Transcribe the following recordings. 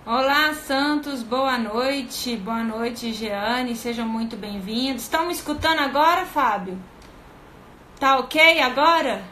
Olá, Santos, boa noite. Boa noite, Jeane, sejam muito bem-vindos. Estão me escutando agora, Fábio? Tá ok agora?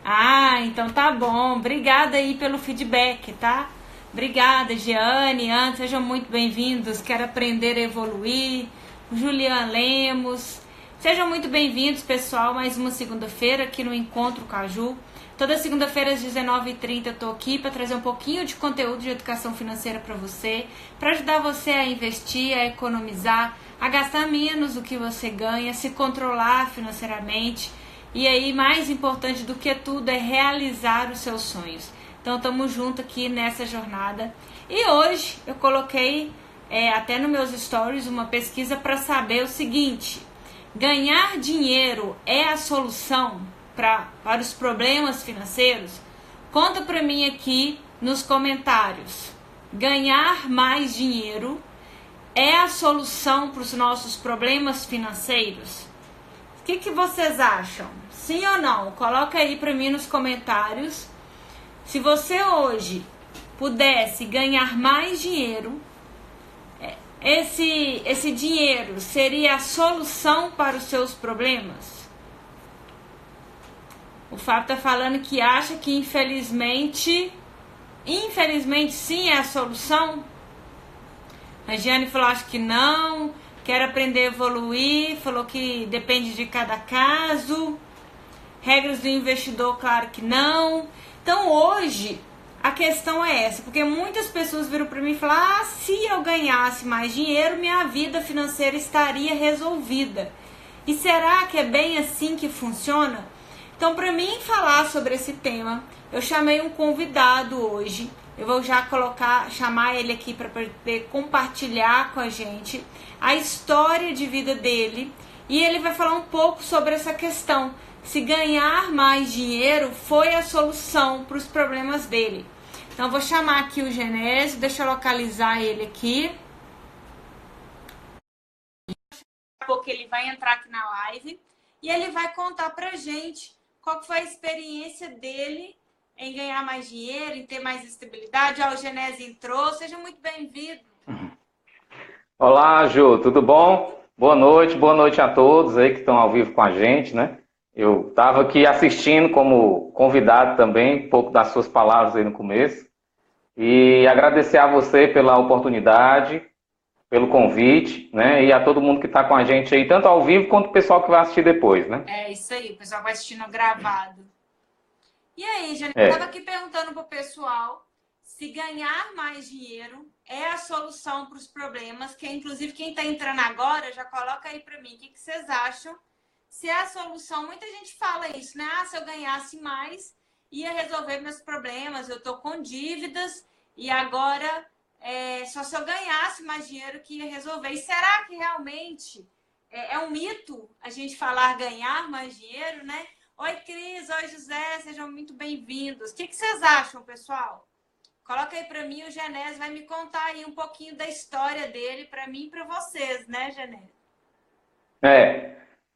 Ah, então tá bom. Obrigada aí pelo feedback, tá? Obrigada, Jeane, Ana, sejam muito bem-vindos. Quero aprender a evoluir. Julian Lemos. Sejam muito bem-vindos, pessoal. Mais uma segunda-feira aqui no Encontro Caju. Toda segunda-feira às 19h30 eu tô aqui para trazer um pouquinho de conteúdo de educação financeira para você, para ajudar você a investir, a economizar, a gastar menos do que você ganha, se controlar financeiramente. E aí, mais importante do que tudo, é realizar os seus sonhos. Então, estamos juntos aqui nessa jornada. E hoje eu coloquei até nos meus stories uma pesquisa para saber o seguinte: ganhar dinheiro é a solução para os problemas financeiros? Conta para mim aqui nos comentários. Ganhar mais dinheiro é a solução para os nossos problemas financeiros? O que vocês acham? Sim ou não? Coloca aí para mim nos comentários. Se você hoje pudesse ganhar mais dinheiro, esse dinheiro seria a solução para os seus problemas? O Fábio tá falando que acha que infelizmente sim é a solução. A Giane falou, acho que não, quer aprender a evoluir, falou que depende de cada caso. Regras do investidor, claro que não. Então hoje a questão é essa, porque muitas pessoas viram para mim e falaram, se eu ganhasse mais dinheiro, minha vida financeira estaria resolvida. E será que é bem assim que funciona? Então, para mim falar sobre esse tema, eu chamei um convidado hoje. Eu vou já chamar ele aqui para poder compartilhar com a gente a história de vida dele. E ele vai falar um pouco sobre essa questão, se ganhar mais dinheiro foi a solução para os problemas dele. Então, eu vou chamar aqui o Genésio, deixa eu localizar ele aqui. Daqui a pouco ele vai entrar aqui na live e ele vai contar pra gente qual foi a experiência dele em ganhar mais dinheiro, em ter mais estabilidade. Ó, o Genésio entrou, seja muito bem-vindo. Olá, Ju, tudo bom? Boa noite a todos aí que estão ao vivo com a gente, né? Eu estava aqui assistindo como convidado também, um pouco das suas palavras aí no começo. E agradecer a você pela oportunidade, pelo convite, né? E a todo mundo que está com a gente aí, tanto ao vivo quanto o pessoal que vai assistir depois, né? É isso aí, o pessoal vai assistindo gravado. E aí, Jane, eu estava aqui perguntando pro pessoal se ganhar mais dinheiro é a solução para os problemas, que inclusive quem está entrando agora, já coloca aí para mim, o que vocês acham? Se é a solução, muita gente fala isso, né? Ah, se eu ganhasse mais, ia resolver meus problemas, eu tô com dívidas e agora só se eu ganhasse mais dinheiro que ia resolver. E será que realmente é um mito a gente falar ganhar mais dinheiro, né? Oi, Cris, oi, José, sejam muito bem-vindos. O que vocês acham, pessoal? Coloca aí para mim, o Genésio vai me contar aí um pouquinho da história dele para mim e para vocês, né, Genésio?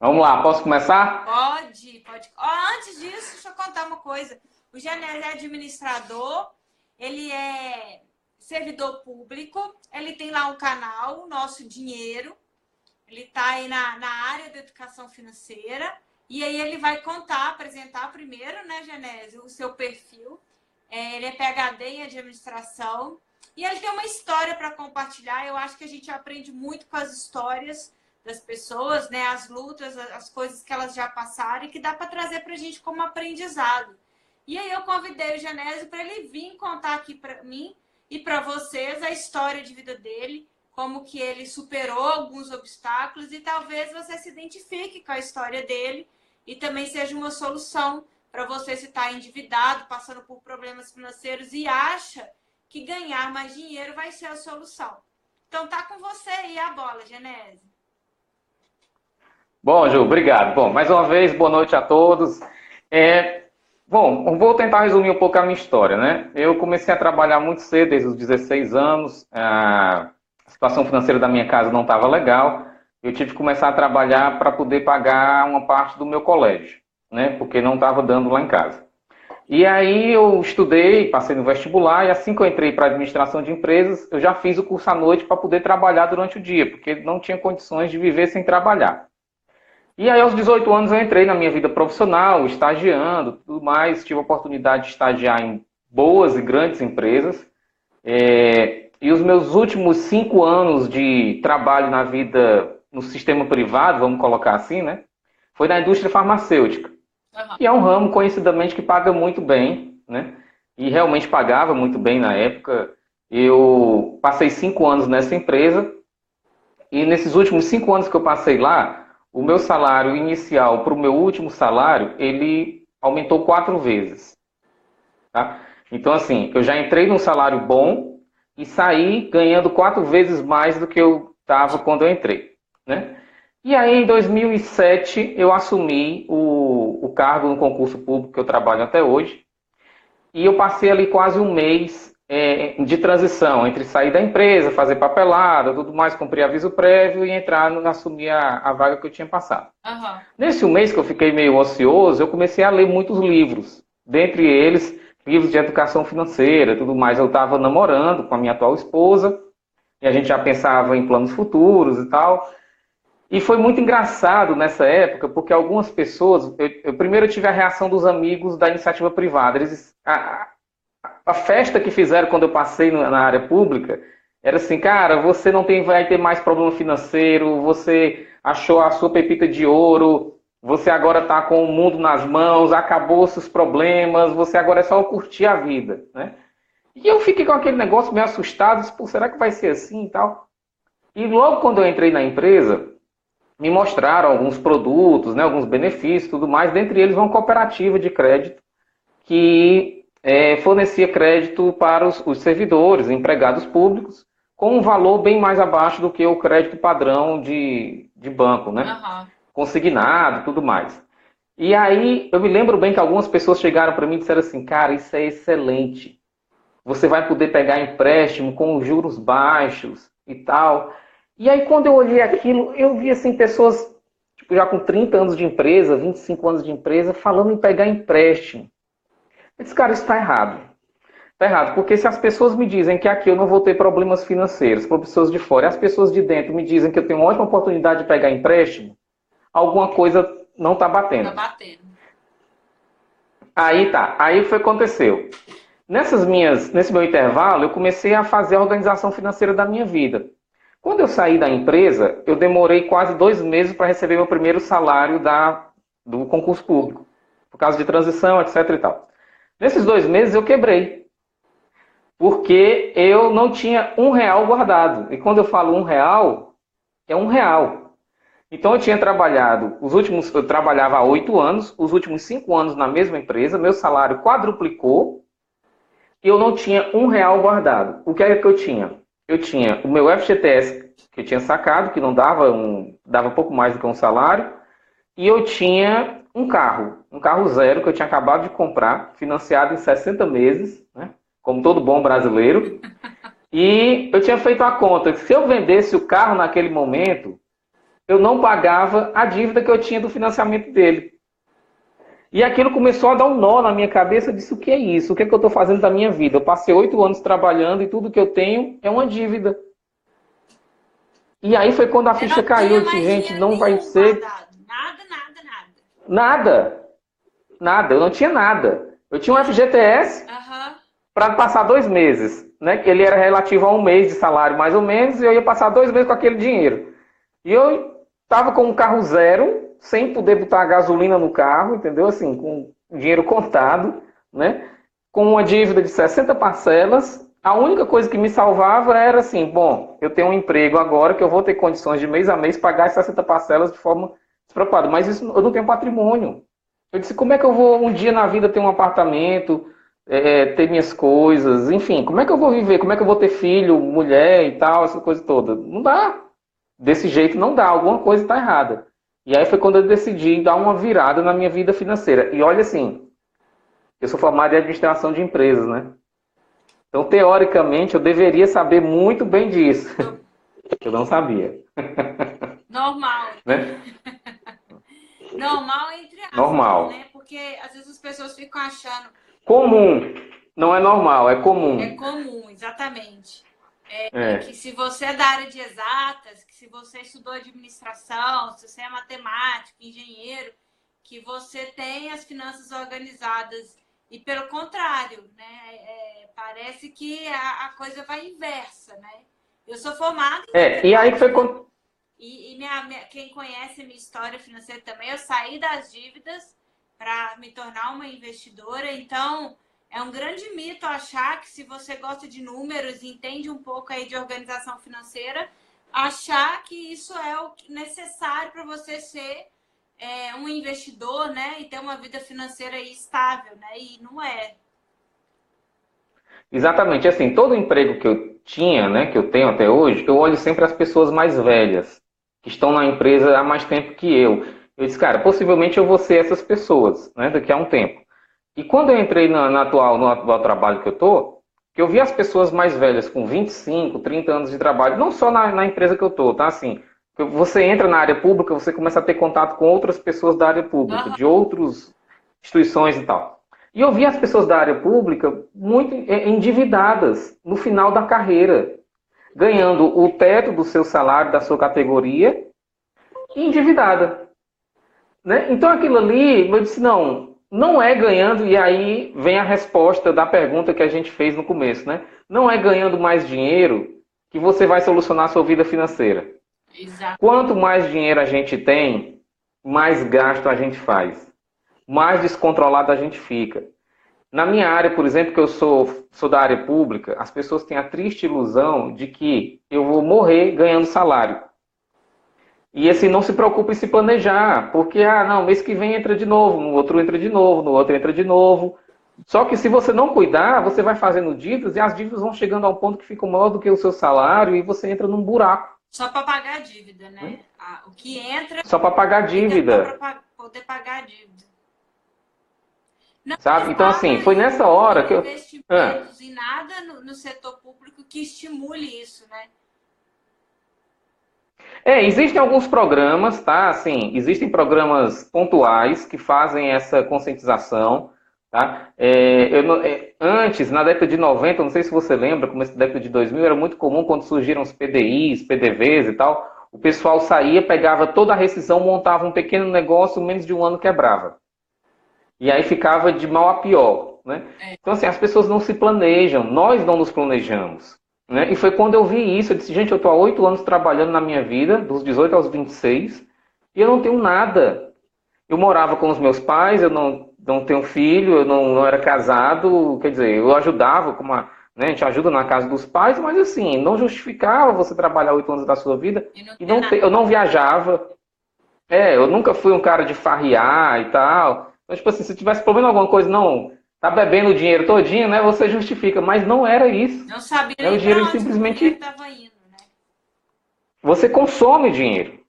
Vamos lá, posso começar? Pode. Antes disso, deixa eu contar uma coisa. O Genésio é administrador, ele é servidor público, ele tem lá um canal, Nosso Dinheiro, ele está aí na área da educação financeira, e aí ele vai apresentar primeiro, né, Genésio, o seu perfil. Ele é PhD em administração, e ele tem uma história para compartilhar. Eu acho que a gente aprende muito com as histórias das pessoas, né, as lutas, as coisas que elas já passaram e que dá para trazer para a gente como aprendizado. E aí eu convidei o Genésio para ele vir contar aqui para mim e para vocês a história de vida dele, como que ele superou alguns obstáculos e talvez você se identifique com a história dele e também seja uma solução para você se está endividado, passando por problemas financeiros e acha que ganhar mais dinheiro vai ser a solução. Então tá com você aí a bola, Genésio. Bom, Ju, obrigado. Bom, mais uma vez, boa noite a todos. Bom, vou tentar resumir um pouco a minha história, né? Eu comecei a trabalhar muito cedo, desde os 16 anos. A situação financeira da minha casa não estava legal. Eu tive que começar a trabalhar para poder pagar uma parte do meu colégio, né? Porque não estava dando lá em casa. E aí eu estudei, passei no vestibular, e assim que eu entrei para administração de empresas, eu já fiz o curso à noite para poder trabalhar durante o dia, porque não tinha condições de viver sem trabalhar. E aí aos 18 anos eu entrei na minha vida profissional, estagiando, tudo mais, tive a oportunidade de estagiar em boas e grandes empresas. E os meus últimos 5 anos de trabalho na vida, no sistema privado, vamos colocar assim, né? Foi na indústria farmacêutica. Que é um ramo conhecidamente que paga muito bem, né? E realmente pagava muito bem na época. Eu passei 5 anos nessa empresa e nesses últimos 5 anos que eu passei lá, o meu salário inicial para o meu último salário, ele aumentou 4 vezes, tá? Então, assim, eu já entrei num salário bom e saí ganhando 4 vezes mais do que eu estava quando eu entrei, né? E aí, em 2007, eu assumi o cargo no concurso público que eu trabalho até hoje. E eu passei ali quase um mês de transição entre sair da empresa, fazer papelada, tudo mais, cumprir aviso prévio e entrar assumir a vaga que eu tinha passado. Uhum. Nesse um mês que eu fiquei meio ocioso, eu comecei a ler muitos livros. Dentre eles, livros de educação financeira, tudo mais. Eu estava namorando com a minha atual esposa e a gente já pensava em planos futuros e tal. E foi muito engraçado nessa época, porque algumas pessoas... primeiro eu tive a reação dos amigos da iniciativa privada. A festa que fizeram quando eu passei na área pública era assim, cara, você não vai ter mais problema financeiro, você achou a sua pepita de ouro, você agora está com o mundo nas mãos, acabou seus problemas, você agora é só curtir a vida, né? E eu fiquei com aquele negócio meio assustado, disse, pô, será que vai ser assim e tal? E logo quando eu entrei na empresa, me mostraram alguns produtos, né, alguns benefícios, tudo mais, dentre eles uma cooperativa de crédito que fornecia crédito para os servidores, empregados públicos, com um valor bem mais abaixo do que o crédito padrão de banco, né? Uhum. Consignado, tudo mais. E aí, eu me lembro bem que algumas pessoas chegaram para mim e disseram assim, cara, isso é excelente. Você vai poder pegar empréstimo com juros baixos e tal. E aí, quando eu olhei aquilo, eu vi assim, pessoas tipo, já com 30 anos de empresa, 25 anos de empresa, falando em pegar empréstimo. Eu disse, cara, isso está errado. Está errado, porque se as pessoas me dizem que aqui eu não vou ter problemas financeiros, para pessoas de fora, e as pessoas de dentro me dizem que eu tenho uma ótima oportunidade de pegar empréstimo, alguma coisa não está batendo. Tá batendo. Aí tá, aí foi o que aconteceu. Nesse meu intervalo, eu comecei a fazer a organização financeira da minha vida. Quando eu saí da empresa, eu demorei quase 2 meses para receber meu primeiro salário do concurso público, por causa de transição, etc. e tal. Nesses 2 meses eu quebrei, porque eu não tinha R$ 1 guardado. E quando eu falo R$ 1, é R$ 1. Então eu tinha trabalhado, eu trabalhava há 8 anos, os últimos 5 anos na mesma empresa, meu salário quadruplicou e eu não tinha R$ 1 guardado. O que é que eu tinha? Eu tinha o meu FGTS, que eu tinha sacado, que não dava pouco mais do que um salário, e eu tinha um carro zero, que eu tinha acabado de comprar, financiado em 60 meses, né? Como todo bom brasileiro. E eu tinha feito a conta que se eu vendesse o carro naquele momento, eu não pagava a dívida que eu tinha do financiamento dele. E aquilo começou a dar um nó na minha cabeça. Eu disse, o que é isso? O que é que eu estou fazendo da minha vida? Eu passei 8 anos trabalhando e tudo que eu tenho é uma dívida. E aí foi quando a ficha caiu. Eu disse, gente, não vai ser... Nada. Eu não tinha nada. Eu tinha um FGTS para passar 2 meses. Né? Ele era relativo a 1 mês de salário, mais ou menos, e eu ia passar 2 meses com aquele dinheiro. E eu estava com um carro zero, sem poder botar gasolina no carro, entendeu? Assim, com dinheiro contado, né? Com uma dívida de 60 parcelas. A única coisa que me salvava era assim, bom, eu tenho um emprego agora que eu vou ter condições de mês a mês pagar as 60 parcelas de forma despreocupada. Mas isso, eu não tenho patrimônio. Eu disse, como é que eu vou um dia na vida ter um apartamento, ter minhas coisas, enfim, como é que eu vou viver? Como é que eu vou ter filho, mulher e tal, essa coisa toda? Não dá. Desse jeito não dá, alguma coisa está errada. E aí foi quando eu decidi dar uma virada na minha vida financeira. E olha assim, eu sou formado em administração de empresas, né? Então, teoricamente, eu deveria saber muito bem disso. Eu não sabia. Normal. Né? Normal entre aspas, Normal. né? Porque às vezes as pessoas ficam achando comum. Não é normal, é É comum. comum, exatamente. É. Que se você é da área de exatas, que se você estudou administração, se você é matemático, engenheiro, que você tem as finanças organizadas. E pelo contrário, né? Parece que a coisa vai inversa, né? Eu sou formada em E aí foi matemática quando. e quem conhece a minha história financeira também, eu saí das dívidas para me tornar uma investidora. Então, é um grande mito achar que se você gosta de números e entende um pouco aí de organização financeira, achar que isso é o necessário para você ser um investidor, né? E ter uma vida financeira estável, né? E não é. Exatamente, assim, todo emprego que eu tinha, né, que eu tenho até hoje, eu olho sempre as pessoas mais velhas, que estão na empresa há mais tempo que eu. Eu disse, cara, possivelmente eu vou ser essas pessoas, né, daqui a um tempo. E quando eu entrei no atual trabalho que eu tô, que eu vi as pessoas mais velhas com 25, 30 anos de trabalho, não só na empresa que eu tô, tá? Assim, você entra na área pública, você começa a ter contato com outras pessoas da área pública, de Uhum. outras instituições e tal. E eu vi as pessoas da área pública muito endividadas no final da carreira, ganhando o teto do seu salário, da sua categoria, e endividada. Né? Então aquilo ali, eu disse, não, não é ganhando, e aí vem a resposta da pergunta que a gente fez no começo, né? Não é ganhando mais dinheiro que você vai solucionar a sua vida financeira. Exato. Quanto mais dinheiro a gente tem, mais gasto a gente faz. Mais descontrolado a gente fica. Na minha área, por exemplo, que eu sou da área pública, as pessoas têm a triste ilusão de que eu vou morrer ganhando salário. E assim, não se preocupe em se planejar, porque, não, mês que vem entra de novo, no outro entra de novo, no outro entra de novo. Só que se você não cuidar, você vai fazendo dívidas e as dívidas vão chegando ao ponto que ficam maior do que o seu salário e você entra num buraco. Só para pagar a dívida, Né? né? O que entra Só para pagar ainda só dívida, para poder pagar a dívida. Não me sabe? Então, assim, fala foi nessa hora que em eu. Ah. investimentos e nada no setor público que estimule isso, né? Existem alguns programas, tá? Assim, existem programas pontuais que fazem essa conscientização, tá? Antes, na década de 90, não sei se você lembra, começo da década de 2000, era muito comum quando surgiram os PDIs, PDVs e tal, o pessoal saía, pegava toda a rescisão, montava um pequeno negócio, menos de um ano quebrava. E aí ficava de mal a pior, né? Então, assim, as pessoas não se planejam, nós não nos planejamos. Né? E foi quando eu vi isso, eu disse, gente, eu estou há 8 anos trabalhando na minha vida, dos 18 aos 26, e eu não tenho nada. Eu morava com os meus pais, eu não tenho filho, eu não era casado, quer dizer, eu ajudava, né, a gente ajuda na casa dos pais, mas assim, não justificava você trabalhar 8 anos da sua vida, e eu não viajava, eu nunca fui um cara de farriar e tal. Então, tipo assim, se tivesse problema em alguma coisa, não, tá bebendo o dinheiro todinho, né, você justifica, mas não era isso. Não sabia Né, o nem dinheiro ele para onde que o dinheiro simplesmente estava indo, né? você consome dinheiro,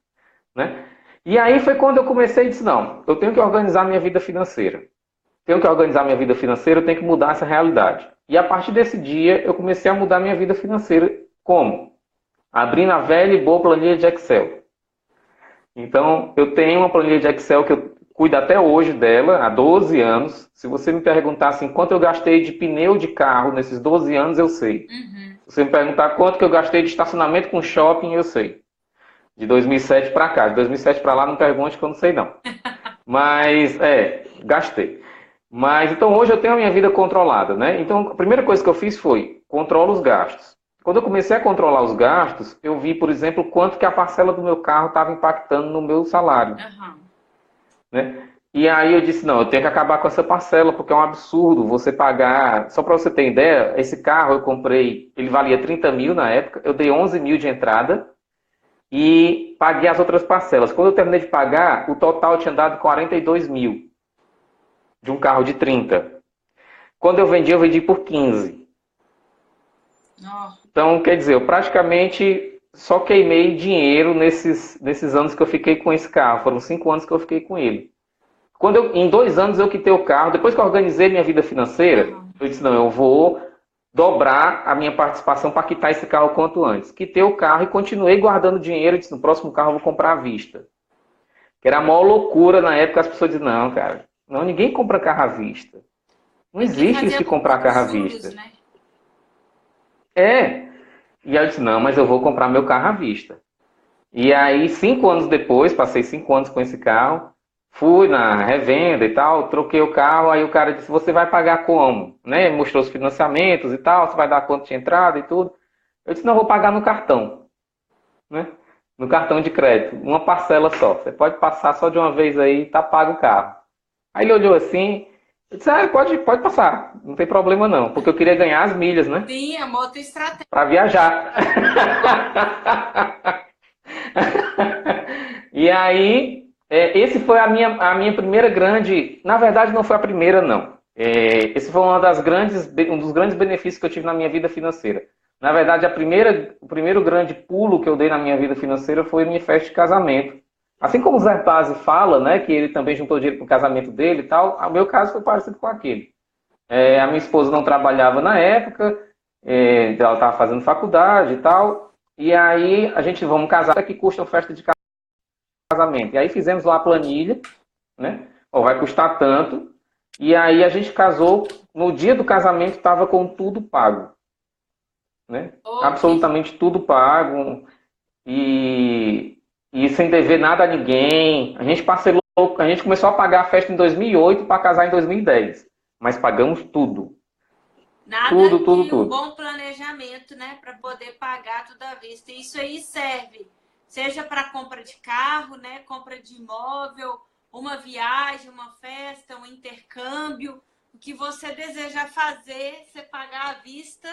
né? E aí foi quando eu comecei e disse, não, eu tenho que organizar minha vida financeira. Tenho que organizar minha vida financeira, eu tenho que mudar essa realidade. E a partir desse dia, eu comecei a mudar minha vida financeira. Como? Abrindo a velha e boa planilha de Excel. Então, eu tenho uma planilha de Excel que eu cuido até hoje dela, há 12 anos. Se você me perguntar assim, quanto eu gastei de pneu de carro nesses 12 anos, eu sei. Uhum. Se você me perguntar quanto que eu gastei de estacionamento com shopping, eu sei. De 2007 para cá. De 2007 para lá, não pergunte que eu não sei não. Mas, gastei. Mas, então, hoje eu tenho a minha vida controlada, né? Então, a primeira coisa que eu fiz foi, controlo os gastos. Quando eu comecei a controlar os gastos, eu vi, por exemplo, quanto que a parcela do meu carro estava impactando no meu salário. Uhum. Né? E aí eu disse, não, eu tenho que acabar com essa parcela, porque é um absurdo você pagar... Só para você ter ideia, esse carro eu comprei, ele valia 30 mil na época, eu dei 11 mil de entrada, e paguei as outras parcelas. Quando eu terminei de pagar, o total tinha dado 42 mil de um carro de 30. Quando eu vendi por 15. Oh. Então, quer dizer, eu praticamente só queimei dinheiro nesses anos que eu fiquei com esse carro. Foram 5 anos que eu fiquei com ele. Em 2 anos eu quitei o carro. Depois que eu organizei minha vida financeira, eu disse, não, eu vou dobrar a minha participação para quitar esse carro o quanto antes. Quitei o carro e continuei guardando dinheiro. Disse, no próximo carro eu vou comprar à vista. Que era a maior loucura na época, as pessoas diziam, não, cara, não, ninguém compra carro à vista. Não Tem que existe isso fazer de lucro comprar carro à dos juros, vista. né? É. E aí eu disse, não, mas eu vou comprar meu carro à vista. E aí, 5 anos depois, passei 5 anos com esse carro, fui na revenda e tal, troquei o carro, aí o cara disse, você vai pagar como? Né? Mostrou os financiamentos e tal, você vai dar quanto de entrada e tudo. Eu disse, não, eu vou pagar no cartão, né? No cartão de crédito, uma parcela só. Você pode passar só de uma vez aí, tá pago o carro. Aí ele olhou assim, eu disse, pode passar, não tem problema não, porque eu queria ganhar as milhas, né? Sim, é uma outra estratégia. Para viajar. E aí, esse foi a minha primeira grande. Na verdade, não foi a primeira, não. Esse foi um dos grandes benefícios que eu tive na minha vida financeira. Na verdade, o primeiro grande pulo que eu dei na minha vida financeira foi a minha festa de casamento. Assim como o Zé Pazzi fala, né, que ele também juntou dinheiro para o casamento dele e tal, o meu caso foi parecido com aquele. A minha esposa não trabalhava na época, ela estava fazendo faculdade e tal, e aí a gente vamos casar, que custa uma festa de casamento. E aí fizemos lá a planilha, né? Ó, vai custar tanto. E aí a gente casou, no dia do casamento estava com tudo pago, né? Absolutamente tudo pago e sem dever nada a ninguém. A gente começou a pagar a festa em 2008 para casar em 2010, mas pagamos tudo. Nada tudo, que tudo. um bom planejamento, né, para poder pagar tudo à vista. E isso aí serve, seja para compra de carro, né, compra de imóvel, uma viagem, uma festa, um intercâmbio, o que você deseja fazer, você pagar à vista,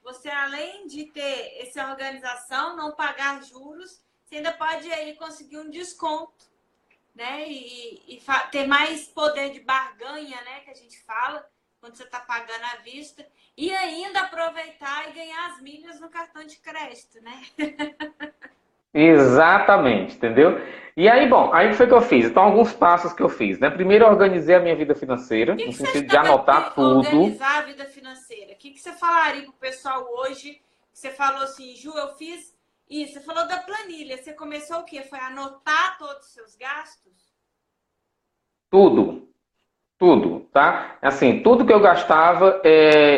você além de ter essa organização, não pagar juros, você ainda pode aí conseguir um desconto, né, e ter mais poder de barganha, né, que a gente fala, quando você está pagando à vista, e ainda aproveitar e ganhar as milhas no cartão de crédito, né? Exatamente, entendeu? E aí, bom, aí o que foi que eu fiz? Então, alguns passos que eu fiz, né? Primeiro, eu organizei a minha vida financeira, no sentido de anotar tudo. Organizar a vida financeira. O que você falaria pro pessoal hoje? Você falou assim, Ju, eu fiz isso. Você falou da planilha. Você começou o quê? Foi anotar todos os seus gastos? Tudo, tá? Assim, tudo que eu gastava,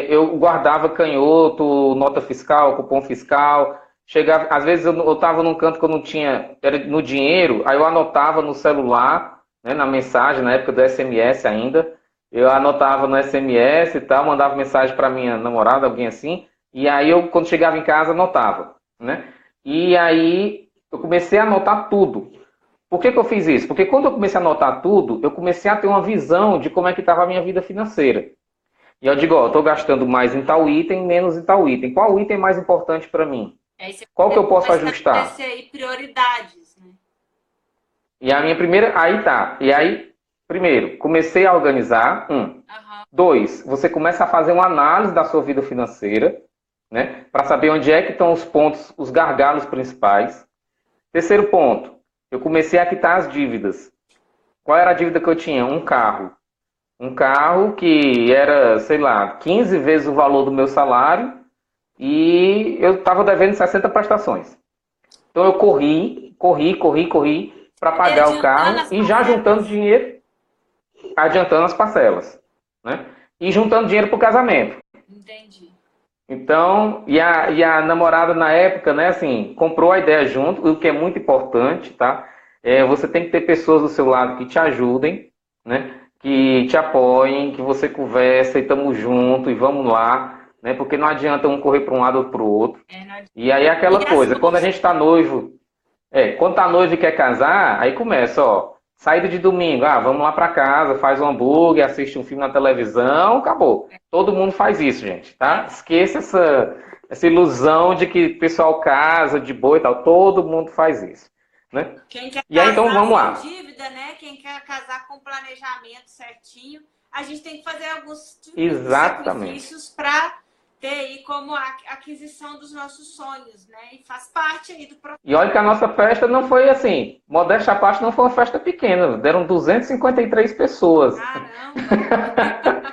eu guardava canhoto, nota fiscal, cupom fiscal. Chegava, às vezes eu estava num canto que eu não tinha, era no dinheiro, aí eu anotava no celular, né, na mensagem, na época do SMS ainda. Eu anotava no SMS e tal, mandava mensagem para minha namorada, alguém assim. E aí eu, quando chegava em casa, anotava, né? E aí eu comecei a anotar tudo. Por que eu fiz isso? Porque quando eu comecei a anotar tudo, eu comecei a ter uma visão de como é que estava a minha vida financeira. E eu digo, ó, eu estou gastando mais em tal item, menos em tal item. Qual item é mais importante para mim? Qual que eu posso ajustar? Aí prioridades, né? E a minha primeira... Aí tá. E aí, primeiro, comecei a organizar. 2, você começa a fazer uma análise da sua vida financeira, né? Para saber onde é que estão os pontos, os gargalos principais. Terceiro ponto. Eu comecei a quitar as dívidas. Qual era a dívida que eu tinha? Um carro. Um carro que era, sei lá, 15 vezes o valor do meu salário e eu estava devendo 60 prestações. Então eu corri para pagar o carro e já juntando dinheiro, adiantando as parcelas, né? E juntando dinheiro para o casamento. Entendi. Então, e a namorada na época, né, assim, comprou a ideia junto, o que é muito importante, tá? Você tem que ter pessoas do seu lado que te ajudem, né? Que te apoiem, que você conversa e estamos juntos e vamos lá, né? Porque não adianta um correr para um lado ou para o outro. E aí aquela coisa, quando a gente está noivo, quando tá noivo e quer casar, aí começa, ó, saída de domingo, vamos lá para casa, faz um hambúrguer, assiste um filme na televisão, acabou. Todo mundo faz isso, gente, tá? Esqueça essa ilusão de que o pessoal casa de boa e tal, todo mundo faz isso, né? Quem quer e aí então vamos lá. Dívida, né? Quem quer casar com planejamento certinho, a gente tem que fazer alguns sacrifícios para ter aí como a aquisição dos nossos sonhos, né? E faz parte aí do processo. E olha que a nossa festa não foi assim, modéstia à parte, não foi uma festa pequena, deram 253 pessoas. Caramba!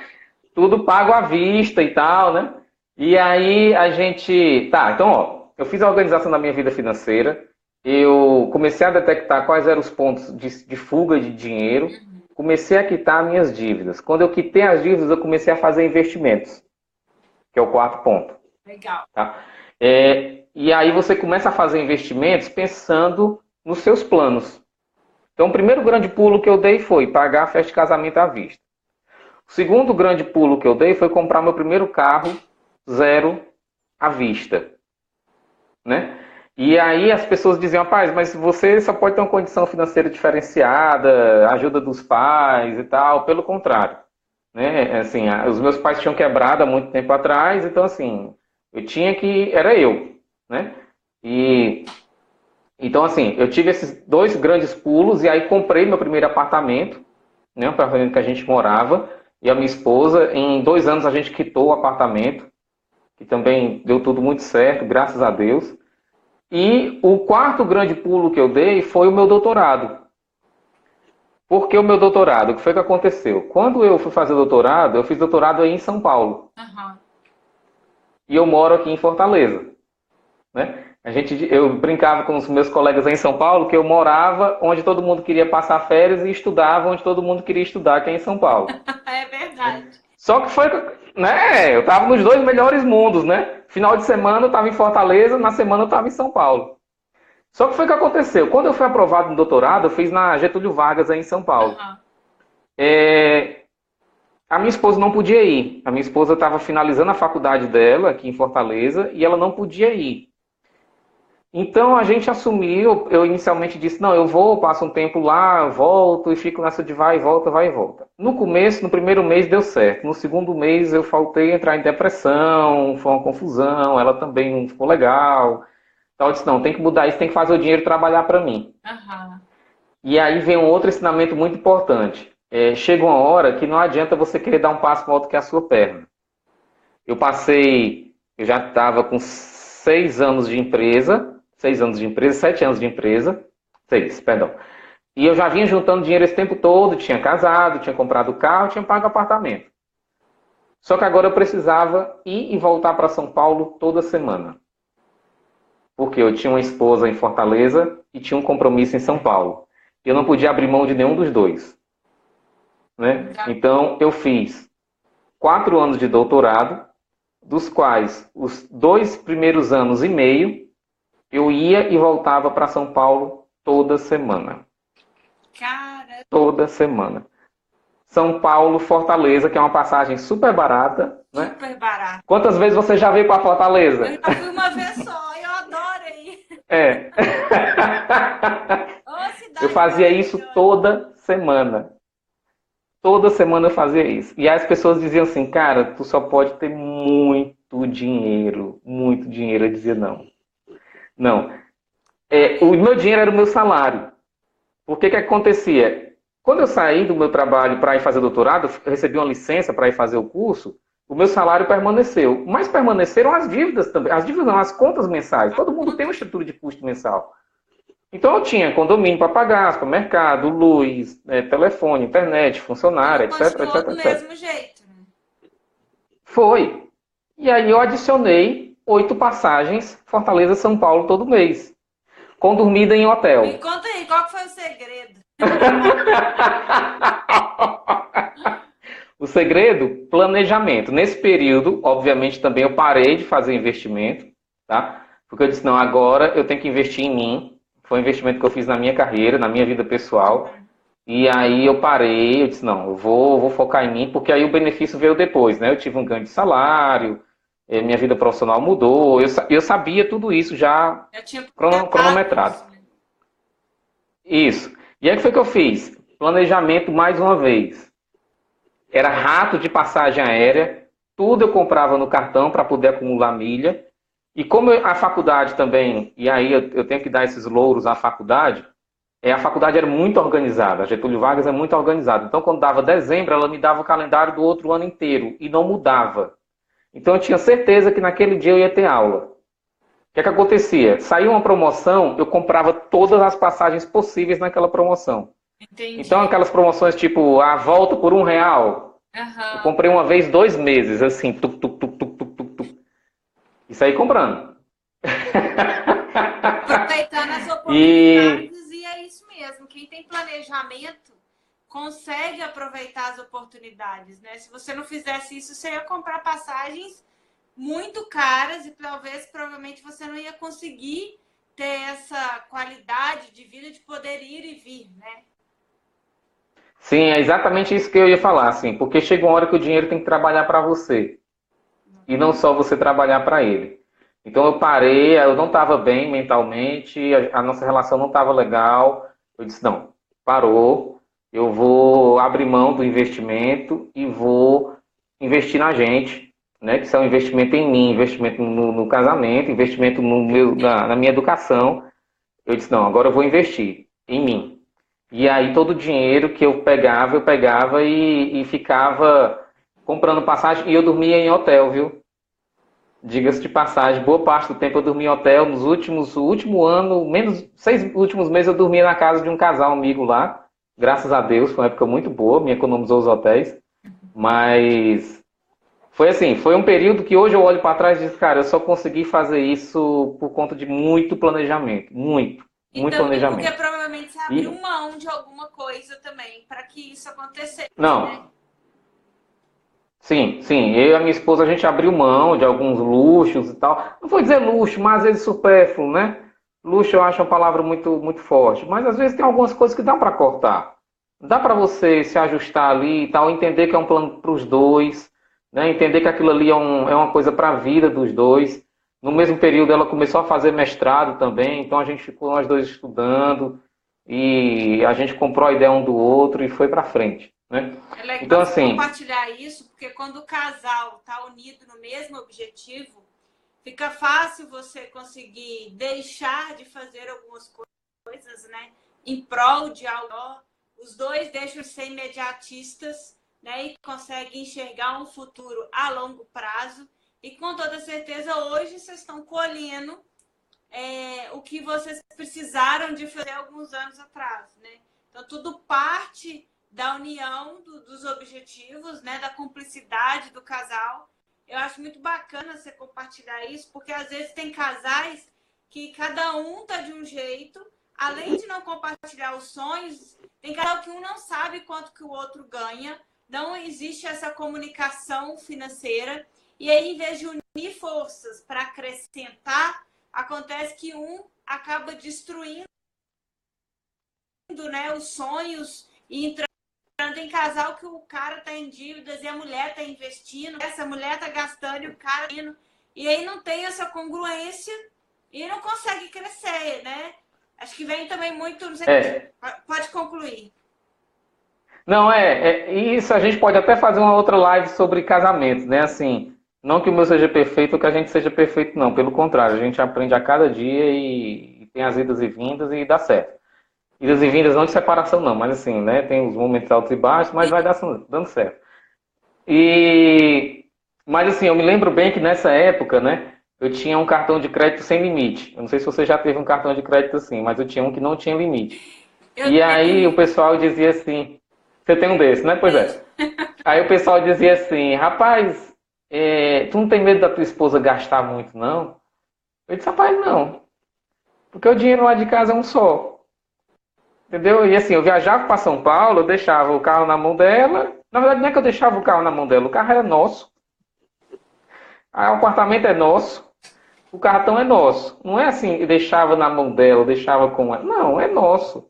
Tudo pago à vista e tal, né? E aí a gente... Tá, então, ó, eu fiz a organização da minha vida financeira, eu comecei a detectar quais eram os pontos de fuga de dinheiro, comecei a quitar minhas dívidas. Quando eu quitei as dívidas, eu comecei a fazer investimentos, que é o quarto ponto. Legal. Tá? E aí você começa a fazer investimentos pensando nos seus planos. Então, o primeiro grande pulo que eu dei foi pagar a festa de casamento à vista. O segundo grande pulo que eu dei foi comprar meu primeiro carro zero à vista. Né? E aí as pessoas diziam, rapaz, mas você só pode ter uma condição financeira diferenciada, ajuda dos pais e tal. Pelo contrário. Né? Assim, os meus pais tinham quebrado há muito tempo atrás, então assim, era eu. Né? Então assim, eu tive esses dois grandes pulos e aí comprei meu primeiro apartamento, né, o apartamento que a gente morava, e a minha esposa, em 2 anos a gente quitou o apartamento, que também deu tudo muito certo, graças a Deus. E o quarto grande pulo que eu dei foi o meu doutorado. Por que o meu doutorado? O que foi que aconteceu? Quando eu fui fazer doutorado, eu fiz doutorado aí em São Paulo. Uhum. E eu moro aqui em Fortaleza. Né? Eu brincava com os meus colegas aí em São Paulo que eu morava onde todo mundo queria passar férias e estudava onde todo mundo queria estudar, que é em São Paulo. É verdade. Só que foi, né? Eu tava nos 2 melhores mundos, né? Final de semana eu tava em Fortaleza, na semana eu tava em São Paulo. Só que foi o que aconteceu. Quando eu fui aprovado no doutorado, eu fiz na Getúlio Vargas aí em São Paulo. Uhum. A minha esposa não podia ir. A minha esposa estava finalizando a faculdade dela aqui em Fortaleza e ela não podia ir. Então a gente assumiu, eu inicialmente disse, não, eu vou, passo um tempo lá, volto e fico nessa de vai e volta, vai e volta. No começo, no primeiro mês deu certo. No segundo mês eu faltei entrar em depressão, foi uma confusão, ela também não ficou legal. Então eu disse, não, tem que mudar isso, tem que fazer o dinheiro trabalhar para mim. Uhum. E aí vem um outro ensinamento muito importante. Chega uma hora que não adianta você querer dar um passo maior do que a sua perna. Eu já estava com 6 anos de empresa, 7 anos de empresa, 6, perdão. E eu já vinha juntando dinheiro esse tempo todo, tinha casado, tinha comprado carro, tinha pago apartamento. Só que agora eu precisava ir e voltar para São Paulo toda semana. Porque eu tinha uma esposa em Fortaleza e tinha um compromisso em São Paulo. Eu não podia abrir mão de nenhum dos dois. Né? Então eu fiz 4 anos de doutorado, dos quais os 2 primeiros anos e meio eu ia e voltava para São Paulo toda semana. Cara. Toda semana. São Paulo, Fortaleza, que é uma passagem super barata. Né? Super barata. Quantas vezes você já veio para Fortaleza? Eu já fui uma vez só, eu adoro aí. Eu fazia isso toda semana. Toda semana eu fazia isso. E aí as pessoas diziam assim, cara, tu só pode ter muito dinheiro. Muito dinheiro. Eu dizia, não. Não. O meu dinheiro era o meu salário. O que acontecia? Quando eu saí do meu trabalho para ir fazer doutorado, eu recebi uma licença para ir fazer o curso, o meu salário permaneceu. Mas permaneceram as dívidas também. As dívidas não, as contas mensais. Todo mundo tem uma estrutura de custo mensal. Então eu tinha condomínio para pagar, supermercado, luz, telefone, internet, funcionário, etc, etc, do etc. mesmo jeito, né? Foi. E aí eu adicionei 8 passagens Fortaleza-São Paulo todo mês. Com dormida em hotel. Me conta aí, qual que foi o segredo? O segredo? Planejamento. Nesse período, obviamente, também eu parei de fazer investimento, tá? Porque eu disse, não, agora eu tenho que investir em mim. Foi um investimento que eu fiz na minha carreira, na minha vida pessoal. E aí eu parei, eu disse, não, eu vou focar em mim, porque aí o benefício veio depois, né? Eu tive um ganho de salário, minha vida profissional mudou, eu sabia tudo isso já cronometrado. Isso, né? Isso. E aí o que foi que eu fiz? Planejamento mais uma vez. Era rato de passagem aérea, tudo eu comprava no cartão para poder acumular milha. E como a faculdade também, e aí eu tenho que dar esses louros à faculdade, a faculdade era muito organizada, a Getúlio Vargas é muito organizada. Então, quando dava dezembro, ela me dava o calendário do outro ano inteiro e não mudava. Então, eu tinha certeza que naquele dia eu ia ter aula. O que acontecia? Saía uma promoção, eu comprava todas as passagens possíveis naquela promoção. Entendi. Então, aquelas promoções tipo, a volta por R$1, eu comprei uma vez 2 meses, assim, tuc, tuc, tuc, tuc, tuc, tuc, tuc. E saí comprando. Aproveitando as oportunidades, e é isso mesmo. Quem tem planejamento consegue aproveitar as oportunidades, né? Se você não fizesse isso, você ia comprar passagens muito caras e provavelmente você não ia conseguir ter essa qualidade de vida de poder ir e vir, né? Sim, é exatamente isso que eu ia falar, assim, porque chega uma hora que o dinheiro tem que trabalhar para você e não só você trabalhar para ele. Então eu parei, eu não estava bem mentalmente, a nossa relação não estava legal. Eu disse, não, parou, eu vou abrir mão do investimento e vou investir na gente, né? Que isso é um investimento em mim, investimento no casamento, investimento na minha educação. Eu disse, não, agora eu vou investir em mim. E aí todo o dinheiro que eu pegava e ficava comprando passagem e eu dormia em hotel, viu? Diga-se de passagem, boa parte do tempo eu dormia em hotel. O último ano, menos 6 últimos meses eu dormia na casa de um casal amigo lá. Graças a Deus, foi uma época muito boa, me economizou os hotéis. Mas foi assim, foi um período que hoje eu olho para trás e digo, cara, eu só consegui fazer isso por conta de muito planejamento, E muito também porque planejamento. provavelmente você abriu E mão de alguma coisa também para que isso acontecesse, né? não, sim, sim, eu e a minha esposa a gente abriu mão de alguns luxos e tal. Não vou dizer luxo, mas às vezes supérfluo, né? Luxo eu acho uma palavra muito forte, mas às vezes tem algumas coisas que dá para cortar. Dá para você se ajustar ali e tal, entender que é um plano para os dois, né? Entender que aquilo ali é uma coisa para a vida dos dois. No mesmo período ela começou a fazer mestrado também, então a gente ficou nós dois estudando e a gente comprou a ideia um do outro e foi para frente, né? É legal Então você assim, compartilhar isso, porque quando o casal está unido no mesmo objetivo, fica fácil você conseguir deixar de fazer algumas coisas, né, em prol de algo maior. Os dois deixam de ser imediatistas, né, e conseguem enxergar um futuro a longo prazo. E com toda certeza hoje vocês estão colhendo o que vocês precisaram de fazer alguns anos atrás, né? Então tudo parte da união dos objetivos, né, da cumplicidade do casal. Eu acho muito bacana você compartilhar isso, porque às vezes tem casais que cada um tá de um jeito, além de não compartilhar os sonhos, tem casal que um não sabe quanto que o outro ganha, não existe essa comunicação financeira, e aí em vez de unir forças para acrescentar, acontece que um acaba destruindo, né, os sonhos e entrando em casal que o cara está em dívidas e a mulher está investindo, essa mulher está gastando e o cara está indo. E aí não tem essa congruência e não consegue crescer, né? Acho que vem também muito... Não sei, pode concluir. não isso a gente pode até fazer uma outra live sobre casamento, né? Assim, não que o meu seja perfeito ou que a gente seja perfeito, não. Pelo contrário, a gente aprende a cada dia e tem as idas e vindas e dá certo. Idas e vindas não de separação, não, mas assim, né? Tem os momentos altos e baixos, mas vai dando certo. Mas assim, eu me lembro bem que nessa época, né? Eu tinha um cartão de crédito sem limite. Eu não sei se você já teve um cartão de crédito assim, mas eu tinha um que não tinha limite. Eu E aí o tenho... pessoal dizia assim, você tem um desse, né? Pois é. Aí o pessoal dizia assim, rapaz, tu não tem medo da tua esposa gastar muito, não? Eu disse, rapaz, não. Porque o dinheiro lá de casa é um só. Entendeu? E assim, eu viajava para São Paulo, eu deixava o carro na mão dela. Na verdade, não é que eu deixava o carro na mão dela, o carro era nosso. Aí o apartamento é nosso, o cartão é nosso. Não é assim, eu deixava na mão dela, eu deixava com ela. Não, é nosso.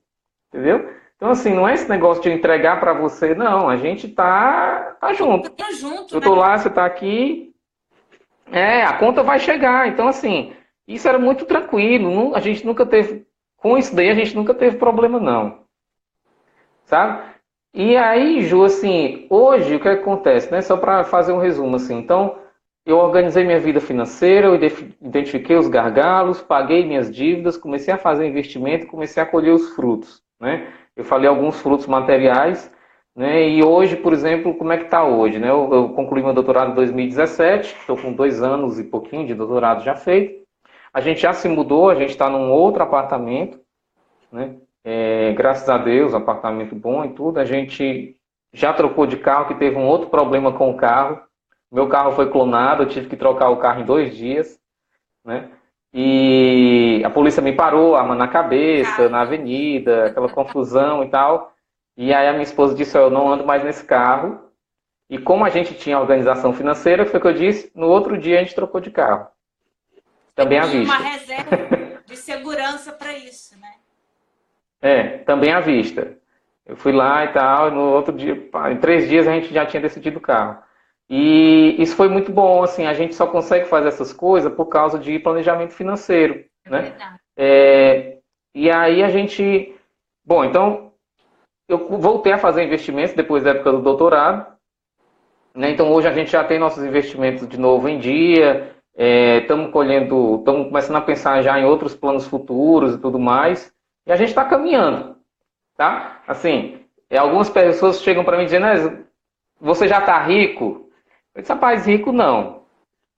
Entendeu? Então, assim, não é esse negócio de entregar para você, não. A gente tá junto. junto, Eu né? tô lá, você tá aqui. A conta vai chegar. Então, assim, isso era muito tranquilo. A gente nunca teve. Com isso daí, a gente nunca teve problema, não. Sabe? E aí, Ju, assim, hoje o que acontece, né? Só para fazer um resumo, assim. Então, eu organizei minha vida financeira, eu identifiquei os gargalos, paguei minhas dívidas, comecei a fazer investimento, comecei a colher os frutos, né? Eu falei alguns frutos materiais, né? E hoje, por exemplo, como é que está hoje, né? Eu concluí meu doutorado em 2017, estou com 2 anos e pouquinho de doutorado já feito. A gente já se mudou, a gente está num outro apartamento, né? Graças a Deus, apartamento bom e tudo. A gente já trocou de carro, que teve um outro problema com o carro. Meu carro foi clonado, eu tive que trocar o carro em 2 dias, né? E a polícia me parou, arma na cabeça, na avenida, aquela confusão e tal. E aí a minha esposa disse, ó, eu não ando mais nesse carro. E como a gente tinha organização financeira, foi o que eu disse, no outro dia a gente trocou de carro. Também à vista. Uma reserva de segurança para isso, né? Também à vista. Eu fui lá e tal, e no outro dia, em 3 dias a gente já tinha decidido o carro. E isso foi muito bom, assim, a gente só consegue fazer essas coisas por causa de planejamento financeiro, né? Verdade. E aí a gente... Bom, então, eu voltei a fazer investimentos depois da época do doutorado, né? Então hoje a gente já tem nossos investimentos de novo em dia, estamos começando a pensar já em outros planos futuros e tudo mais, e a gente está caminhando, tá? Assim, algumas pessoas chegam para mim dizendo, você já está rico? Eu disse, rapaz, rico não,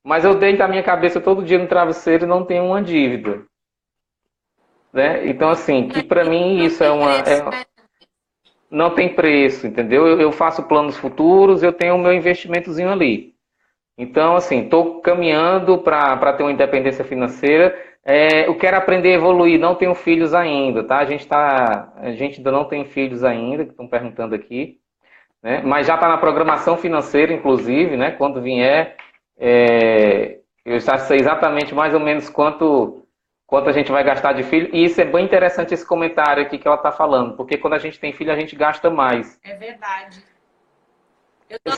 mas eu deito a minha cabeça todo dia no travesseiro e não tenho uma dívida, né? Então assim, que para mim isso não tem preço, entendeu? Eu faço planos futuros, eu tenho o meu investimentozinho ali. Então, assim, estou caminhando para ter uma independência financeira. Eu quero aprender a evoluir, não tenho filhos ainda, tá? A gente ainda não tem filhos ainda, que estão perguntando aqui, né? Mas já está na programação financeira, inclusive, né? Quando vier, eu já sei exatamente mais ou menos quanto a gente vai gastar de filho. E isso é bem interessante, esse comentário aqui que ela está falando, porque quando a gente tem filho, a gente gasta mais. É verdade. Eu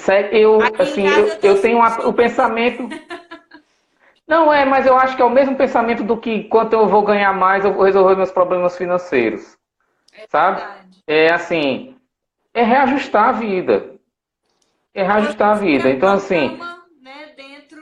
tenho o pensamento... Não mas eu acho que é o mesmo pensamento do que quanto eu vou ganhar mais, eu vou resolver meus problemas financeiros. Sabe? Verdade. É reajustar a vida. É reajustar a vida. Então, assim... Né, dentro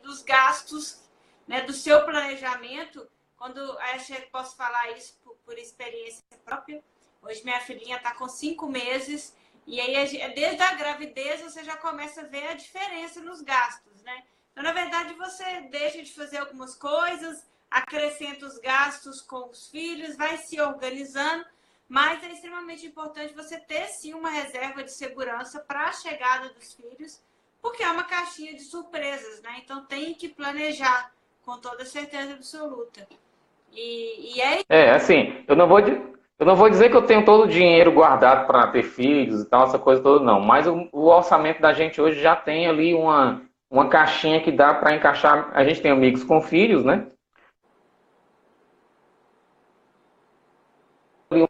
dos gastos, né, do seu planejamento, quando acho que posso falar isso por experiência própria. Hoje minha filhinha está com 5 meses e aí desde a gravidez você já começa a ver a diferença nos gastos, né? Então, na verdade, você deixa de fazer algumas coisas, acrescenta os gastos com os filhos, vai se organizando, mas é extremamente importante você ter, sim, uma reserva de segurança para a chegada dos filhos, porque é uma caixinha de surpresas, né? Então, tem que planejar com toda certeza absoluta. Assim, eu não vou dizer que eu tenho todo o dinheiro guardado para ter filhos e tal, essa coisa toda, não. Mas o orçamento da gente hoje já tem ali uma caixinha que dá para encaixar. A gente tem amigos com filhos, né? O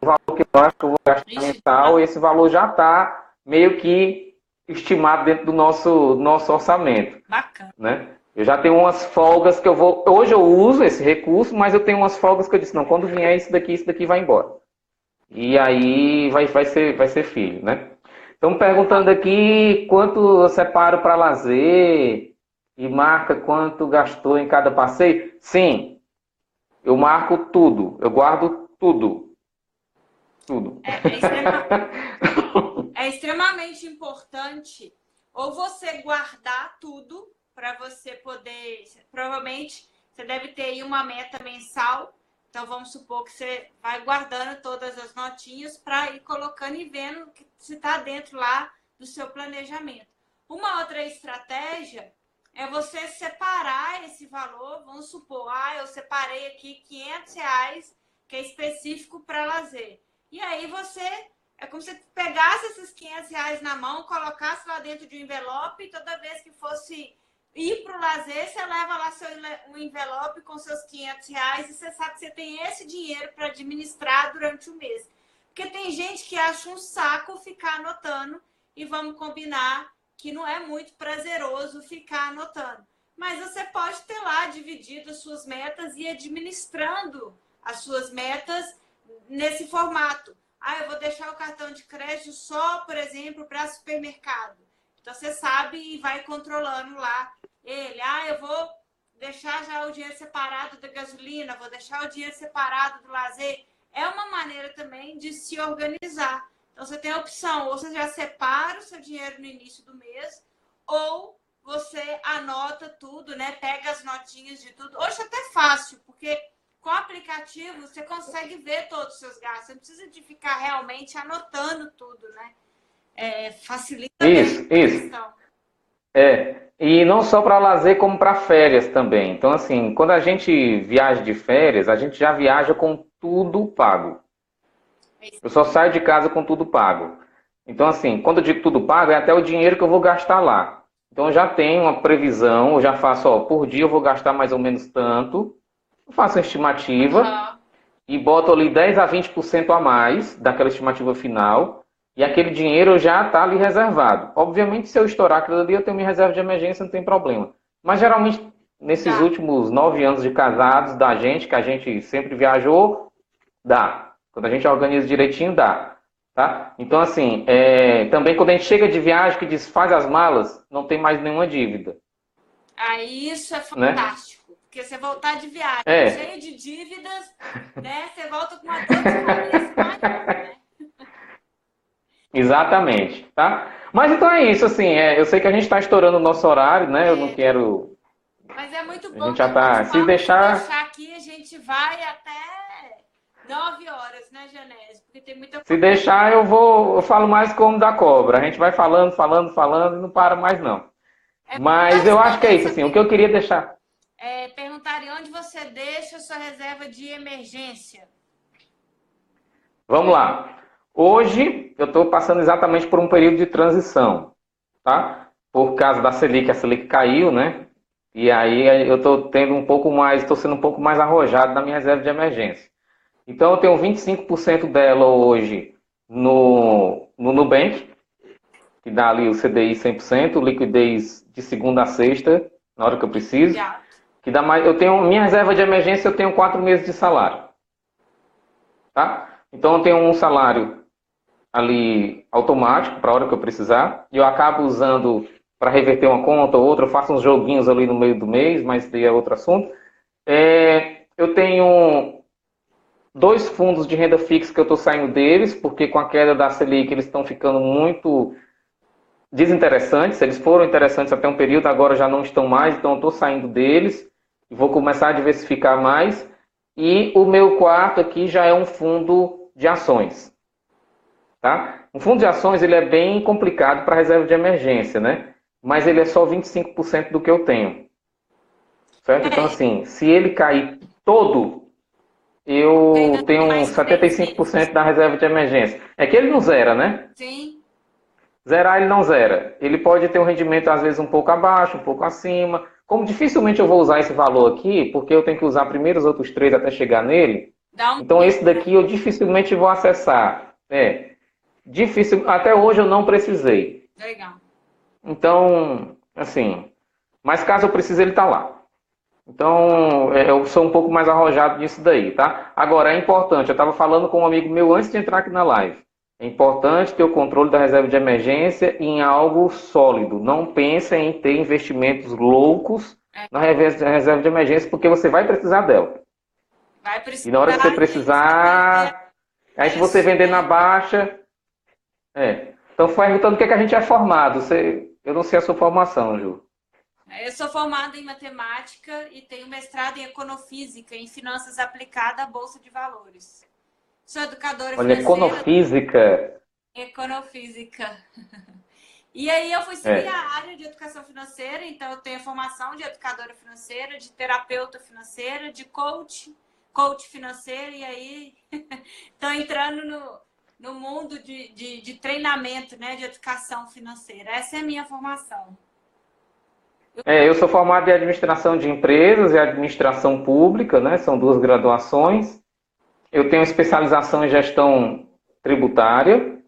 valor que eu acho que eu vou gastar mensal, esse valor já está meio que estimado dentro do nosso orçamento. Bacana. Né? Eu já tenho umas folgas que eu vou... Hoje eu uso esse recurso, mas eu tenho umas folgas que eu disse, não, quando vier isso daqui vai embora. E aí vai ser filho, né? Estão perguntando aqui quanto eu separo para lazer e marca quanto gastou em cada passeio. Sim, eu marco tudo, eu guardo tudo. Tudo. É extremamente importante ou você guardar tudo para você poder... Provavelmente você deve ter aí uma meta mensal. Então, vamos supor que você vai guardando todas as notinhas para ir colocando e vendo se está dentro lá do seu planejamento. Uma outra estratégia é você separar esse valor. Vamos supor, eu separei aqui R$500, que é específico para lazer. E aí é como se você pegasse esses R$500 na mão, colocasse lá dentro de um envelope e toda vez que fosse ir para o lazer, você leva lá um envelope com seus R$500 e você sabe que você tem esse dinheiro para administrar durante o mês. Porque tem gente que acha um saco ficar anotando e vamos combinar que não é muito prazeroso ficar anotando. Mas você pode ter lá dividido as suas metas e administrando as suas metas nesse formato. Eu vou deixar o cartão de crédito só, por exemplo, para supermercado. Então, você sabe e vai controlando lá ele. Eu vou deixar já o dinheiro separado da gasolina, vou deixar o dinheiro separado do lazer. É uma maneira também de se organizar. Então, você tem a opção, ou você já separa o seu dinheiro no início do mês, ou você anota tudo, né? Pega as notinhas de tudo. Hoje é até fácil, porque com o aplicativo você consegue ver todos os seus gastos. Você não precisa de ficar realmente anotando tudo, né? Facilita isso. a questão. E não só para lazer, como para férias também. Então, assim, quando a gente viaja de férias, a gente já viaja com tudo pago. Eu só saio de casa com tudo pago. Então, assim, quando eu digo tudo pago, é até o dinheiro que eu vou gastar lá. Então, eu já tenho uma previsão, eu já faço, ó, por dia eu vou gastar mais ou menos tanto, eu faço uma estimativa Aham. e boto ali 10 a 20% a mais daquela estimativa final, e aquele dinheiro já está ali reservado. Obviamente, se eu estourar aquilo ali, eu tenho minha reserva de emergência, não tem problema. Mas, geralmente, nesses Tá. últimos 9 anos de casados da gente, que a gente sempre viajou, dá. Quando a gente organiza direitinho, dá. Tá? Então, assim, também quando a gente chega de viagem que diz faz as malas, não tem mais nenhuma dívida, Aí isso é né? fantástico, porque você voltar de viagem É, cheio de dívidas, né? Você volta com uma dor de cabeça maior, né? exatamente, tá? Mas então é isso, assim, eu sei que a gente está estourando o nosso horário, né? Eu não quero. Mas é muito A bom gente já meu tá. Se bate-papo. Se deixar. deixar aqui, a gente vai até 9 horas, né, Genésio? Porque tem muita Se coisa. deixar, eu falo mais como da cobra. A gente vai falando, falando, falando e não para mais, não. Mas Antes eu de acho eu que é ver isso, essa assim, o que eu queria deixar. perguntarem onde você deixa a sua reserva de emergência. Vamos lá. Hoje eu estou passando exatamente por um período de transição, tá? Por causa da Selic, a Selic caiu, né? E aí eu estou tendo um pouco mais, estou sendo um pouco mais arrojado na minha reserva de emergência. Então eu tenho 25% dela hoje no Nubank, que dá ali o CDI 100%, liquidez de segunda a sexta, na hora que eu preciso. Imediato. Que dá mais, eu tenho minha reserva de emergência, eu tenho 4 meses de salário, tá? Então eu tenho um salário ali automático para a hora que eu precisar, e eu acabo usando para reverter uma conta ou outra, eu faço uns joguinhos ali no meio do mês, mas daí é outro assunto. Eu tenho 2 fundos de renda fixa que eu estou saindo deles, porque com a queda da Selic eles estão ficando muito desinteressantes. Eles foram interessantes até um período, agora já não estão mais, então eu estou saindo deles e vou começar a diversificar mais. E o meu quarto aqui já é um fundo de ações. Tá? Um fundo de ações ele é bem complicado para reserva de emergência, né? Mas ele é só 25% do que eu tenho. Certo? Então, É, assim, se ele cair todo, você ainda eu tem tenho uns mais 3 meses. 75% da reserva de emergência. É que ele não zera, né? Sim. Zerar ele não zera. Ele pode ter um rendimento às vezes um pouco abaixo, um pouco acima. Como dificilmente eu vou usar esse valor aqui, porque eu tenho que usar primeiro os outros 3 até chegar nele, Dá um então tempo, esse né? daqui eu dificilmente vou acessar. Difícil, até hoje eu não precisei. Legal. Então, assim, mas caso eu precise, ele está lá. Então, eu sou um pouco mais arrojado nisso daí, tá? Agora, é importante, eu estava falando com um amigo meu antes de entrar aqui na live. É importante ter o controle da reserva de emergência em algo sólido. Não pense em ter investimentos loucos É, na reserva de emergência, porque você vai precisar dela. vai E na hora que você precisar e você vai perder precisar, aí se você isso, vender na né? baixa, Então, perguntando o que é que a gente é formado. Eu não sei a sua formação, Ju. Eu sou formada em matemática e tenho mestrado em econofísica, em finanças aplicadas à bolsa de valores. Sou educadora Olha, financeira, econofísica. econofísica. E aí eu fui seguir É. a área de educação financeira, então eu tenho a formação de educadora financeira, de terapeuta financeira, de coach financeiro, e aí estou entrando no mundo de treinamento, né, de educação financeira. Essa é a minha formação. Eu sou formado em administração de empresas e administração pública, né? São 2 graduações. Eu tenho especialização em gestão tributária.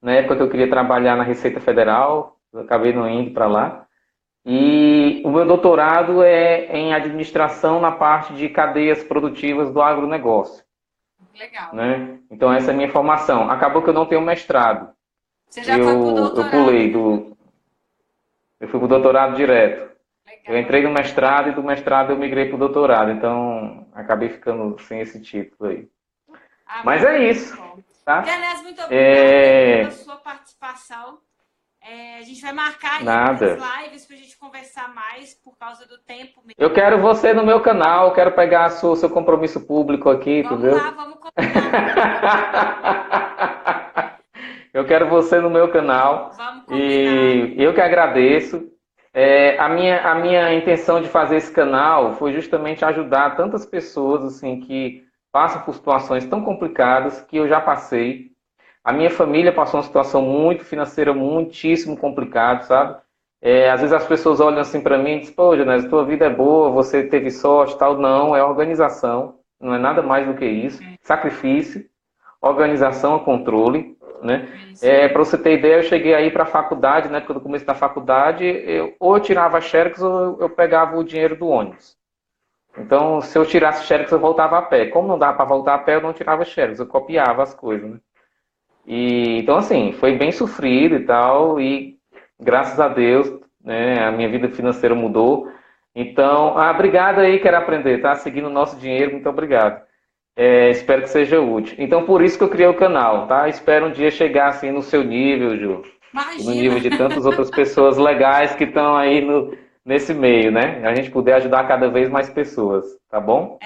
Na época que eu queria trabalhar na Receita Federal, eu acabei não indo para lá. E o meu doutorado é em administração na parte de cadeias produtivas do agronegócio, Legal. né? Então essa é a minha formação. Acabou que eu não tenho mestrado. Você já foi para o Eu doutorado, pulei né? eu fui para o doutorado direto. Eu Legal. entrei no mestrado e do mestrado eu migrei para o doutorado, então acabei ficando sem esse título aí. Ah, Mas mas é muito isso, bom. tá? Denés, muito obrigada pela É... sua participação. A gente vai marcar aí outras Nada. lives para a gente conversar mais por causa do tempo mesmo. Eu quero você no meu canal, quero pegar seu compromisso público aqui, Vamos lá, entendeu? vamos combinar. Eu quero você no meu canal Vamos combinar. e eu que agradeço. A minha intenção de fazer esse canal foi justamente ajudar tantas pessoas assim que passam por situações tão complicadas que eu já passei. A minha família passou uma situação muito financeira, muitíssimo complicada, sabe? Às vezes as pessoas olham assim para mim e dizem, pô, Genésio, tua vida é boa, você teve sorte, tal. Não, é organização, não é nada mais do que isso. Sacrifício, organização, controle, né? Para você ter ideia, eu cheguei aí para a faculdade, na época do começo da faculdade, ou eu tirava xerox ou eu pegava o dinheiro do ônibus. Então, se eu tirasse xerox, eu voltava a pé. Como não dava para voltar a pé, eu não tirava xerox, eu copiava as coisas, né? Então, assim, foi bem sofrido e tal, e graças a Deus, né, a minha vida financeira mudou. Então, obrigado aí, quero aprender, tá? Seguindo o nosso dinheiro, muito obrigado. Espero que seja útil. Então, por isso que eu criei o canal, tá? Espero um dia chegar assim no seu nível, Ju. E no nível Imagina! de tantas outras pessoas legais que estão aí nesse meio, né? A gente poder ajudar cada vez mais pessoas, tá bom?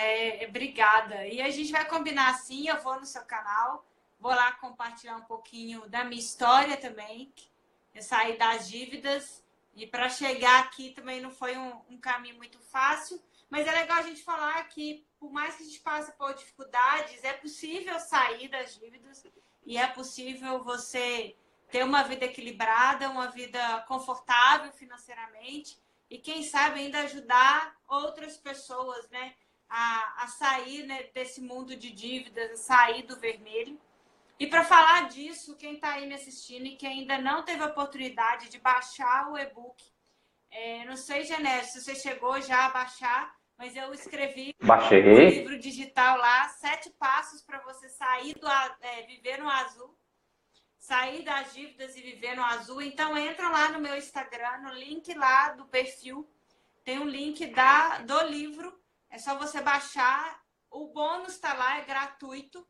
Obrigada. E a gente vai combinar assim, eu vou no seu canal, vou lá compartilhar um pouquinho da minha história também. Eu saí das dívidas e para chegar aqui também não foi um caminho muito fácil, mas é legal a gente falar que por mais que a gente passe por dificuldades, é possível sair das dívidas e é possível você ter uma vida equilibrada, uma vida confortável financeiramente e quem sabe ainda ajudar outras pessoas, né, a sair, né, desse mundo de dívidas, a sair do vermelho. E para falar disso, quem está aí me assistindo e que ainda não teve a oportunidade de baixar o e-book, não sei, Genésio, se você chegou já a baixar, mas eu escrevi Baixei. no livro digital lá, 7 passos para você sair viver no azul, sair das dívidas e viver no azul. Então entra lá no meu Instagram, no link lá do perfil, tem um link do livro, é só você baixar, o bônus está lá, é gratuito,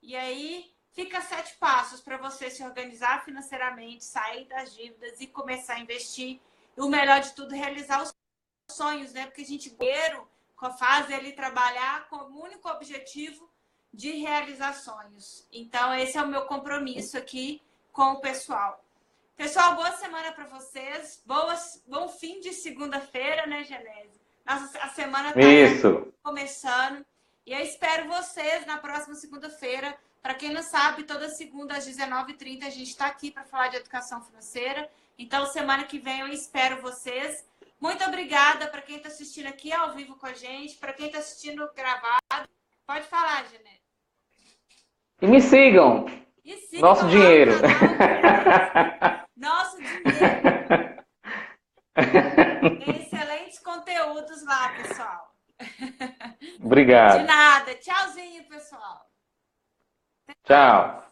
e aí fica 7 passos para você se organizar financeiramente, sair das dívidas e começar a investir. E o melhor de tudo, realizar os sonhos, né? Porque a gente faz ele trabalhar com o único objetivo de realizar sonhos. Então, esse é o meu compromisso aqui com o pessoal. Pessoal, boa semana para vocês. Bom fim de segunda-feira, né, Genésio? A semana está começando. E eu espero vocês na próxima segunda-feira. Para quem não sabe, toda segunda às 19h30 a gente está aqui para falar de educação financeira. Então, semana que vem eu espero vocês. Muito obrigada para quem está assistindo aqui ao vivo com a gente, para quem está assistindo gravado. Pode falar, Genésio. E me sigam. Nosso dinheiro. Nosso dinheiro. Tem excelentes conteúdos lá, pessoal. Obrigado. De nada. Tchauzinho, pessoal. Tchau.